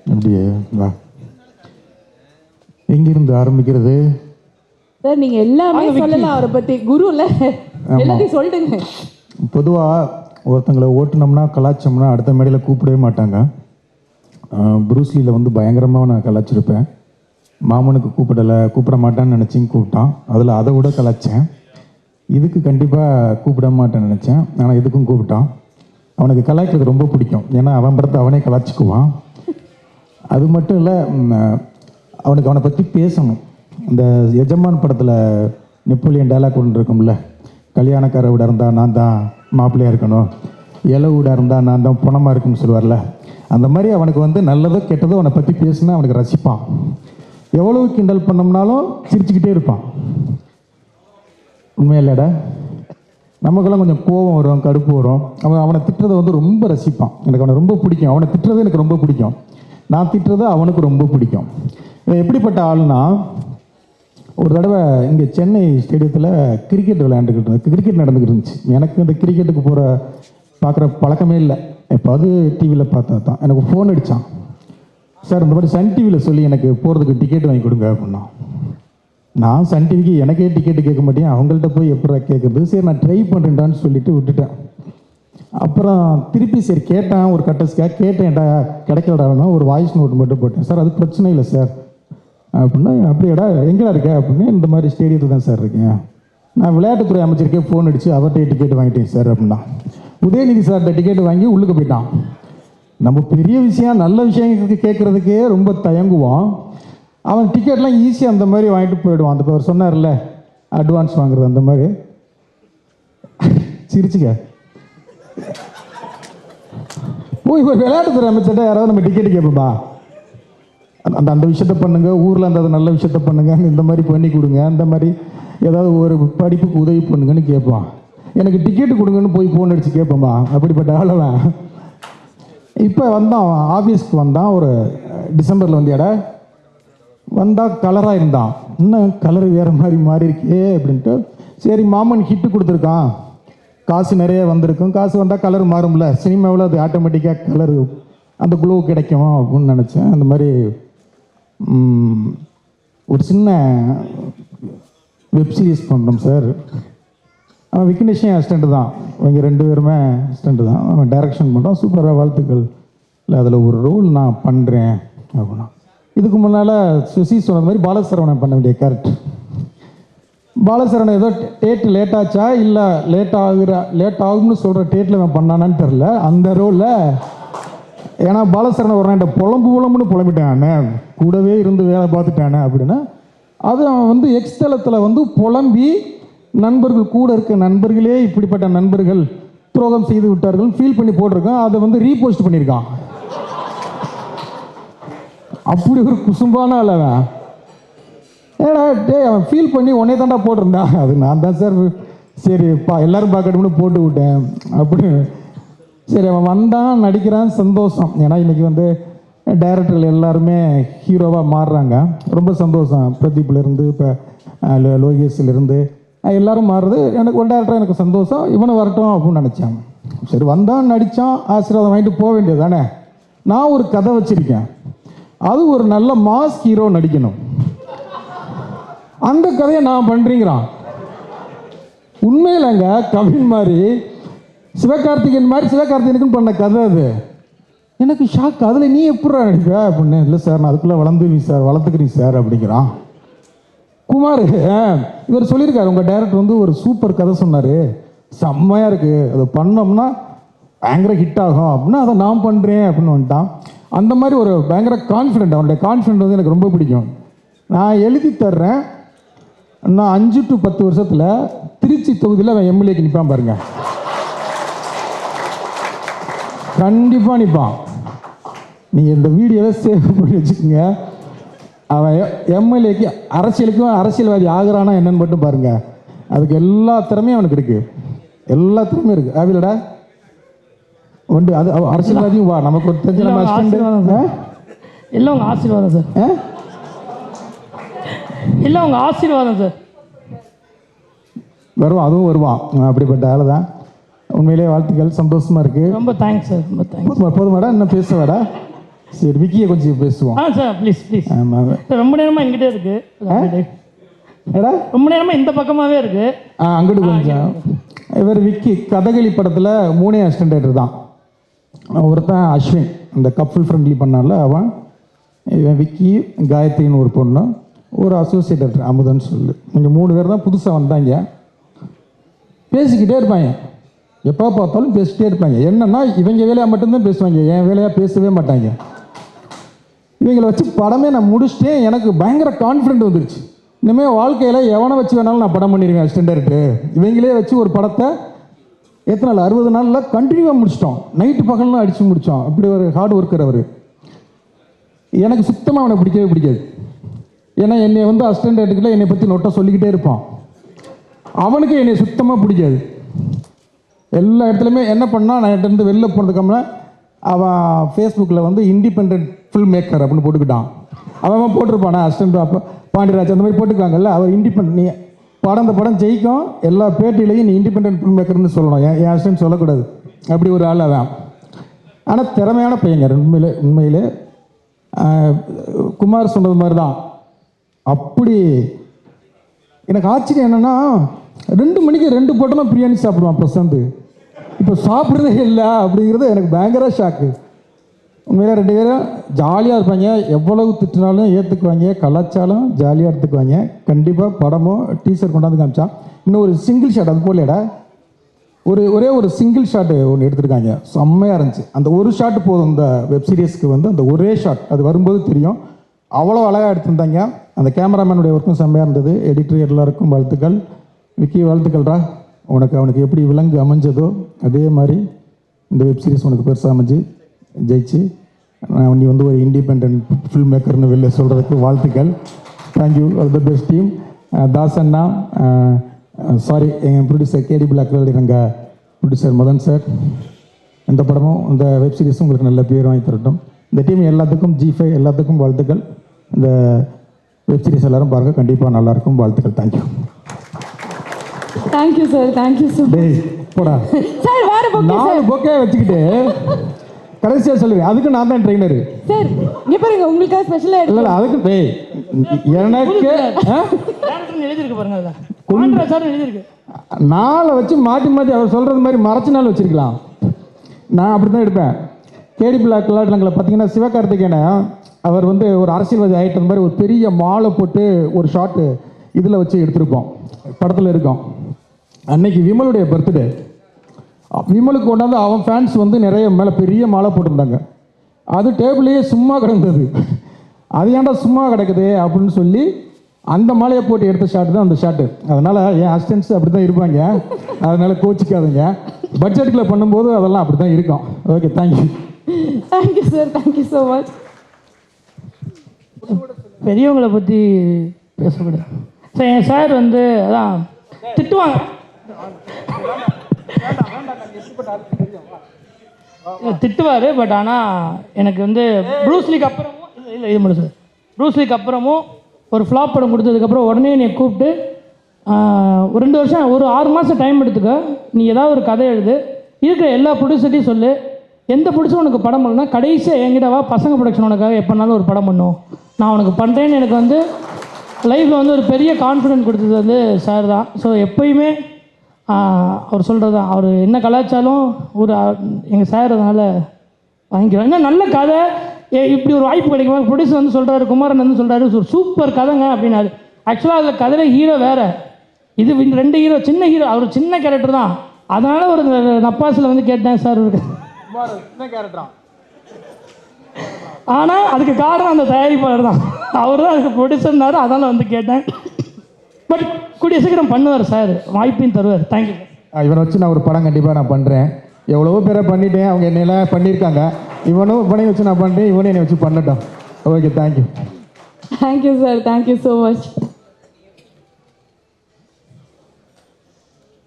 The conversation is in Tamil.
அப்படியே வா. எங்கிருந்து ஆரம்பிக்கிறது? சார் நீங்க எல்லாமே சொல்லலாம் அவரை பத்தி. குருல எல்லாத்தையும் சொல்லிடுங்க. பொதுவாக ஒருத்தங்களை ஓட்டுனோம்னா கலாச்சோம்னா அடுத்த மேடையில் கூப்பிடவே மாட்டாங்க. ப்ரூஸ்லியில் வந்து பயங்கரமாக நான் கலாச்சிருப்பேன். மாமனுக்கு கூப்பிட மாட்டான்னு நினச்சிங்க கூப்பிட்டான். அதில் அதை விட கலாச்சேன். இதுக்கு கண்டிப்பாக கூப்பிட மாட்டேன்னு நினச்சேன். ஆனால் இதுக்கும் கூப்பிட்டான். அவனுக்கு கலாய்க்கிறது ரொம்ப பிடிக்கும். ஏன்னா அவன் படத்தை அவனே கலாச்சிக்குவான். அது மட்டும் இல்லை, அவனுக்கு அவனை பற்றி பேசணும். இந்த எஜமான் படத்தில் நெப்போலியன் டைலாக் ஒன்று இருக்கும்ல, கல்யாணக்கார வீடாக இருந்தால் நான் தான் மாப்பிள்ளையாக இருக்கணும், இலை வீடாக இருந்தால் நான் தான் பணமாக இருக்குன்னு சொல்லுவார்ல. அந்த மாதிரி அவனுக்கு வந்து நல்லதோ கெட்டதோ அவனை பற்றி பேசுனா அவனுக்கு ரசிப்பான். எவ்வளவு கிண்டல் பண்ணோம்னாலும் சிரிச்சுக்கிட்டே இருப்பான். உண்மையில்லடா, நமக்கெல்லாம் கொஞ்சம் கோபம் வரும், கடுப்பு வரும். அவனை திட்டுறதை வந்து ரொம்ப ரசிப்பான். எனக்கு அவனை ரொம்ப பிடிக்கும். அவனை திட்டுறது எனக்கு ரொம்ப பிடிக்கும். நான் திட்டுறது அவனுக்கு ரொம்ப பிடிக்கும். இவன் எப்படிப்பட்ட ஆளுனா, ஒரு தடவை இங்கே சென்னை ஸ்டேடியத்தில் கிரிக்கெட் கிரிக்கெட் நடந்துக்கிட்டு இருந்துச்சு. எனக்கு இந்த கிரிக்கெட்டுக்கு பார்க்குற பழக்கமே இல்லை. எப்போது டிவியில் பார்த்தா தான். எனக்கு ஃபோன் அடித்தான். சார் இந்த மாதிரி சன் டிவியில் சொல்லி எனக்கு போகிறதுக்கு டிக்கெட் வாங்கி கொடுங்க அப்படின்னா. நான் சன் டிவிக்கு எனக்கே டிக்கெட்டு கேட்க மாட்டேன், அவங்கள்ட்ட போய் எப்படா கேட்குறது. சரி நான் ட்ரை பண்ணுறேன்டான்னு சொல்லிட்டு விட்டுட்டேன். அப்புறம் திருப்பி சரி கேட்டேன், ஒரு கட்டஸ்க்காக கேட்டேன்டா, கிடைக்கலடான்னா ஒரு வாய்ஸ் நோட் மட்டும் போட்டேன். சார் அது பிரச்சனை இல்லை சார் அப்படின்னா. அப்படியேடா எங்கேடா இருக்கேன் அப்படின்னு. இந்த மாதிரி ஸ்டேடியத்தில் தான் சார் இருக்கேன். நான் விளையாட்டுத்துறை அமைச்சருக்கே ஃபோன் அடித்து அவர்கிட்ட டிக்கெட் வாங்கிட்டேன் சார் அப்படின்னா. உதயநிதி சார்கிட்ட டிக்கெட் வாங்கி உள்ளுக்கு போயிட்டான். நம்ம பெரிய விஷயம் நல்ல விஷயங்களுக்கு கேட்குறதுக்கே ரொம்ப தயங்குவோம். அவன் டிக்கெட்லாம் ஈஸியாக அந்த மாதிரி வாங்கிட்டு போயிடுவான். அந்த அவர் சொன்னார்ல அட்வான்ஸ் வாங்குறது, அந்த மாதிரி. சிரிச்சுக்க போய் ஒரு விளையாட்டுத்துறை அமைச்சர்கிட்ட யாராவது நம்ம டிக்கெட்டு கேட்போம்பா, அந்த விஷயத்த பண்ணுங்க, ஊரில் அந்த நல்ல விஷயத்த பண்ணுங்க, இந்த மாதிரி பண்ணி கொடுங்க, அந்த மாதிரி ஏதாவது ஒரு படிப்புக்கு உதவி பண்ணுங்கன்னு கேட்பான். எனக்கு டிக்கெட்டு கொடுங்கன்னு போய் ஃபோன் அடித்து கேட்போம்பா. அப்படிப்பட்ட ஆளவன். இப்போ வந்தான், ஆஃபீஸ்க்கு வந்தான். ஒரு டிசம்பரில் வந்தியாடா வந்தால் கலராக இருந்தான். இன்னும் கலர் வேறு மாதிரி மாறி இருக்கே அப்படின்ட்டு. சரி மாமன் ஹிட்டு கொடுத்துருக்கான், காசு நிறைய வந்திருக்கும், காசு வந்தால் கலர் மாறும்ல, சினிமாவில் அது ஆட்டோமேட்டிக்காக கலரு அந்த க்ளோ கிடைக்கும் அப்படின்னு நினச்சேன். அந்த மாதிரி ஒரு சின்ன வெப் சீரிஸ் பண்ணோம் சார். அவன் விக்னேஷன் அசிஸ்டண்ட்டு தான், இவங்க 2 பேருமே அசிஸ்டண்ட்டு தான். அவன் டைரக்ஷன் பண்ணுறான், சூப்பராக வாழ்த்துக்கள். இல்லை அதில் ஒரு ரோல் நான் பண்ணுறேன் அப்படின்னா. இதுக்கு முன்னால் சுசி சொன்ன மாதிரி பாலசரவணை பண்ண வேண்டிய கேரக்டர். பாலசரவணன் ஏதோ டேட் லேட் ஆச்சா இல்லை லேட் ஆகும்னு சொல்கிற டேட்டில் அவன் பண்ணானான்னு தெரில அந்த ரோலில். ஏன்னா பாலசரவணன் ஒரு நாள் புலம்புன்னு புலம்பிட்டானே, கூடவே இருந்து வேலை பார்த்துட்டானே அப்படின்னா. அது அவன் வந்து எக்ஸ்தலத்தில் வந்து புலம்பி நண்பர்கள் கூட இருக்க நண்பர்களே இப்படிப்பட்ட நண்பர்கள் துரோகம் செய்து விட்டார்கள் ஃபீல் பண்ணி போட்டிருக்கான். அதை வந்து ரீபோஸ்ட் பண்ணியிருக்கான். அப்படி ஒரு குசும்பான அவன். ஏடா டே அவன் ஃபீல் பண்ணி உடனே தாண்டா போட்டிருந்தான். அது நான் தான் சார், சரிப்பா எல்லாரும் பார்க்கணும்னு போட்டு விட்டேன் அப்படின்னு. சரி அவன் வந்தான், நடிக்கிறான், சந்தோஷம். ஏன்னா இன்றைக்கி வந்து டைரக்டர்கள் எல்லாருமே ஹீரோவாக மாறுறாங்க, ரொம்ப சந்தோஷம். பிரதீப்லேருந்து இப்போ லோகேஷ்லேருந்து எல்லோரும் மாறுறது எனக்கு ஒரு டேரக்டர், எனக்கு சந்தோஷம். இவனை வரட்டும் அப்படின்னு நினச்சான். சரி வந்தான், நடித்தான், ஆசீர்வாதம் வாங்கிட்டு போக வேண்டியது தானே. நான் ஒரு கதை வச்சுருக்கேன், அது ஒரு நல்ல மாஸ் ஹீரோ நடிக்கணும், அந்த கதையை நான் பண்ணுறீங்கிறான். உண்மையிலங்க கவின் மாதிரி சிவகார்த்திகேயன் மாதிரி சிவகார்த்திகேயனுக்குன்னு பண்ண கதை அது. எனக்கு ஷாக். அதில் நீ எப்படா நடிப்ப அப்படின்னு. இல்லை சார் நான் அதுக்குள்ளே வளர்த்துக்கிறீங்க சார் அப்படிங்கிறான். குமார் இவர் சொல்லியிருக்காரு, உங்கள் டைரக்டர் வந்து ஒரு சூப்பர் கதை சொன்னார், செம்மையாக இருக்குது, அதை பண்ணோம்னா பயங்கர ஹிட் ஆகும் அப்படின்னா அதை நான் பண்ணுறேன் அப்படின்னு வந்துட்டான். அந்த மாதிரி ஒரு பயங்கர கான்ஃபிடென்ட், அவனுடைய கான்ஃபிடென்ட் வந்து எனக்கு ரொம்ப பிடிக்கும். நான் எழுதி தர்றேன், நான் 5 to 10 வருஷத்தில் திருச்சி தொகுதியில் அவன் எம்எல்ஏக்கு நிற்பான் பாருங்க, கண்டிப்பாக நிற்பான். நீங்கள் இந்த வீடியோவை சேவ் பண்ணி வச்சுக்கோங்க. அவன் எம்எல்ஏக்கு அரசியலுக்கும் அரசியல்வாதி ஆகிறானா என்னன்னு மட்டும் பாருங்கள். அதுக்கு எல்லா திறமையும் அவனுக்கு இருக்குது, எல்லா திறமையும் இருக்குது. ஆவிலடா ஒன்று அது அரசியல்வாதியும் வா, நமக்கு ஒரு தெரிஞ்ச இல்லை உங்கள் ஆசீர்வாதம் சார், இல்லை உங்கள் ஆசீர்வாதம் சார். வருவான், அதுவும் வருவான். அப்படிப்பட்ட ஆள் தான். உண்மையிலே வாழ்த்துக்கள், சந்தோஷமாக இருக்குது. ரொம்ப தேங்க்ஸ் சார், ரொம்ப தேங்க்ஸ். போதுமாடா, இன்னும் பேசுவாடா? சரி விக்கியை கொஞ்சம் பேசுவோம். Sir please please. ஆமாம் ரொம்ப நேரமாக என்கிட்டே இருக்கு. ஏடா ரொம்ப நேரமாக இந்த பக்கமாகவே இருக்கு. அங்கிட்டு கொஞ்சம். இவர் விக்கி கதகளி படத்தில் 3 அசிஸ்டன்ட் தான். ஒருத்தன் அஸ்வின் இந்த கப்புள் ஃப்ரெண்ட்லி பண்ணால அவன், இவன் விக்கி, காயத்ரின்னு ஒரு பொண்ணு, ஒரு அசோசியேட் டைரக்டர் அமுதன்னு சொல்லு. இங்கே 3 பேர் தான் புதுசாக வந்தாங்க. பேசிக்கிட்டே இருப்பாங்க, எப்போ பார்த்தாலும் பேசிக்கிட்டே இருப்பாங்க. என்னன்னா இவங்க வேலையாக மட்டும்தான் பேசுவாங்க, என் வேலையாக பேசவே மாட்டாங்க. இவங்களை வச்சு படமே நான் முடிச்சுட்டேன். எனக்கு பயங்கர கான்ஃபிடென்ட் வந்துருச்சு. இனிமேல் வாழ்க்கையில் எவனை வச்சு வேணாலும் நான் படம் பண்ணிடுவேன் அசிஸ்டன்ட் டைரக்டர். இவங்களே வச்சு ஒரு படத்தை எத்தனை நாள் 60 நாளில் கண்டினியூவாக முடிச்சிட்டோம். நைட்டு பகல்லாம் அடித்து முடித்தோம். அப்படி ஒரு ஹார்ட் ஒர்க்கர் அவர். எனக்கு சுத்தமாக அவனை பிடிக்கவே பிடிக்காது. ஏன்னா என்னை வந்து அசிஸ்டன்ட் டைரக்டரில் என்னை பற்றி நோட்டை சொல்லிக்கிட்டே இருப்பான். அவனுக்கு என்னை சுத்தமாக பிடிக்காது. எல்லா இடத்துலையுமே என்ன பண்ணால் நான் என்கிட்ட வெளில போனதுக்கம்ல அவன் ஃபேஸ்புக்கில் வந்து இண்டிபெண்ட் ஃபில்ம் மேக்கர் அப்படின்னு போட்டுக்கிட்டான். அவன் போட்டிருப்பானா அசிஸ்டன்ட் அப்போ பாண்டியராஜ் அந்த மாதிரி போட்டுக்காங்கல்ல. அவர் இண்டிபெண்ட், நீ படம் இந்த படம் ஜெயிக்கும் எல்லா பேட்டிலையும் நீ இண்டிபெண்ட் ஃபில்ம் மேக்கர்னு சொல்லணும், என் அசிஸ்டன்ட் சொல்லக்கூடாது. அப்படி ஒரு ஆள் அவன். ஆனால் திறமையான பையங்க உண்மையிலே. குமார் சொன்னது மாதிரி தான். அப்படி எனக்கு ஆச்சரியம் என்னென்னா 2 மணிக்கு 2 போட்டோம்னா பிரியாணி சாப்பிடுவான் பிரசாந்த். இப்போ சாப்பிட்றதே இல்லை அப்படிங்கிறது எனக்கு பயங்கர ஷாக்கு. உண்மையிலே 2 பேரும் ஜாலியாக இருப்பாங்க. எவ்வளவு திட்டினாலும் ஏற்றுக்குவாங்க, கலாச்சாரம் ஜாலியாக எடுத்துக்குவாங்க. கண்டிப்பாக படமோ டீசர் கொண்டாந்து காமிச்சான். இன்னும் ஒரு சிங்கிள் ஷாட் அது போலடா, ஒரே ஒரு சிங்கிள் ஷாட்டு ஒன்று எடுத்திருக்காங்க, செம்மையாக இருந்துச்சு. அந்த ஒரு ஷாட்டு போதும் இந்த வெப் சீரிஸ்க்கு வந்து. அந்த ஒரே ஷாட் அது வரும்போது தெரியும், அவ்வளோ அழகாக எடுத்திருந்தாங்க. அந்த கேமராமேனுடைய ஒர்க்கும் செம்மையாக இருந்தது. எடிட்டர் எல்லாருக்கும் வாழ்த்துக்கள். விக்கி வாழ்த்துக்கள்ரா. அவனுக்கு எப்படி விலங்கு அமைஞ்சதோ அதே மாதிரி இந்த வெப் சீரிஸ் உனக்கு பெருசாக அமைஞ்சு ஜெயிச்சு நீ வந்து ஒரு இண்டிபெண்ட் ஃபில்ம் மேக்கர்னு வெளில சொல்கிறதுக்கு வாழ்த்துக்கள். Thank you, all the best team. தாசண்ணா, சாரி எங்கள் ப்ரொடியூசர் கேடி பிளாக் எங்கள் ப்ரொடியூசர் மதன் சார். இந்த படமும் இந்த வெப் சீரிஸும் உங்களுக்கு நல்ல பேர் வாங்கி தரட்டும். இந்த டீம் எல்லாத்துக்கும் G5 எல்லாத்துக்கும் வாழ்த்துக்கள். இந்த வெப் சீரிஸ் எல்லோரும் பாருங்கள், கண்டிப்பாக நல்லாயிருக்கும். வாழ்த்துக்கள். Thank you. Thank you sir. Thank you so much. டேய் போடா சார். வேறு பொக்கே 4 பொக்கே வச்சுக்கிட்டு கடைசியாக சொல்லுவேன், அதுக்கு நான் தான் ட்ரெயினரு சார். இங்கே பாருங்க, உங்களுக்காக ஸ்பெஷலாக இல்லை இல்லை அதுக்கு டேய் எனக்கு எழுதிருக்கு பாருங்க, அதில் எழுதிருக்கு. 4 வச்சு மாற்றி அவர் சொல்கிறது மாதிரி மறைச்ச நாள் வச்சுருக்கலாம். நான் அப்படி தான் எடுப்பேன். கேடி பிளாக் விளையாட்டுலங்களை பார்த்தீங்கன்னா சிவகார்த்திகேயனை அவர் வந்து ஒரு அரசியல்வாதி ஆகிட்ட மாதிரி ஒரு பெரிய மாலை போட்டு ஒரு ஷாட்டு இதில் வச்சு எடுத்திருப்போம், படத்தில் இருக்கோம். அன்னைக்கு விமலுடைய பர்த்டே. விமலுக்கு கொண்டாந்து அவன் ஃபேன்ஸ் வந்து நிறைய மேலே பெரிய மாலை போட்டிருந்தாங்க. அது டேபிளையே சும்மா கிடந்தது. அது ஏன்டா சும்மா கிடக்குது அப்படின்னு சொல்லி அந்த மாலையை போட்டு எடுத்த ஷாட்டு தான் அந்த ஷாட்டு. அதனால் என் அசிஸ்டன்ஸ் அப்படி தான் இருப்பாங்க, அதனால் கோச்சிக்காதுங்க. பட்ஜெட்டில் பண்ணும்போது அதெல்லாம் அப்படி தான் இருக்கும். Okay, thank you. Thank you sir. Thank you so much. பெரியவங்களை பற்றி பேசக்கூடாது சார். என் சார் வந்து அதான் திட்டுவாங்க, திட்டுவார். பட் ஆனால் எனக்கு வந்து ப்ரூஸ்லிக்கு அப்புறமும் இல்லை இது மட்டும் சார், ப்ரூஸ்லிக்கு அப்புறமும் ஒரு ஃப்ளாப் படம் கொடுத்ததுக்கப்புறம் உடனே என்னை கூப்பிட்டு ஒரு 2 வருஷம் ஒரு 6 மாதம் டைம் எடுத்துக்க, நீ ஏதாவது ஒரு கதை எழுது, இருக்கிற எல்லா ப்ரொடியூசர்ட்டையும் சொல்லு, எந்த ப்ரொடியூசரும் உனக்கு படம் பண்ணணும்னா கடைசியாக என்கிட்ட வா, பசங்க ப்ரொடக்ஷன் உனக்காக எப்போனாலும் ஒரு படம் பண்ணும், நான் உனக்கு பண்ணுறேன்னு எனக்கு வந்து லைஃப்பில் வந்து ஒரு பெரிய கான்ஃபிடென்ட் கொடுத்தது வந்து சார் தான். ஸோ எப்போயுமே அவர் சொல்கிறது தான், அவர் என்ன கலாச்சாரம் ஒரு எங்கள் சார் அதனால் வாங்கிக்கிறோம். இன்னும் நல்ல கதை இப்படி ஒரு வாய்ப்பு கிடைக்கும். ப்ரொடியூசர் வந்து சொல்கிறாரு, குமாரன் வந்து சொல்கிறாரு, ஒரு சூப்பர் கதைங்க அப்படின்னாரு. ஆக்சுவலாக அதில் கதையில் ஹீரோ வேறு, இது 2 ஹீரோ, சின்ன ஹீரோ, அவர் சின்ன கேரக்டர் தான். அதனால் ஒரு நப்பாசில் வந்து கேட்டேன் சார் ஒரு சின்ன கேரக்டரா, ஆனால் அதுக்கு காரணம் அந்த தயாரிப்பாளர் தான், அவர் தான் அதுக்கு ப்ரொடியூசர்னாரு. அதனால் வந்து கேட்டேன். பட் கூடிய சீக்கிரம் பண்ணுவார் சார், வாய்ப்பையும் தருவார். தேங்க்யூ. இவனை வச்சு நான் ஒரு படம் கண்டிப்பாக நான் பண்ணுறேன். எவ்வளவோ பேரை பண்ணிட்டேன், அவங்க என்னெல்லாம் பண்ணியிருக்காங்க. இவனும் படம் வச்சு நான் பண்ணுறேன், இவனும் என்னை வச்சு பண்ணட்டும். Okay, thank you. Thank you sir. Thank you so much.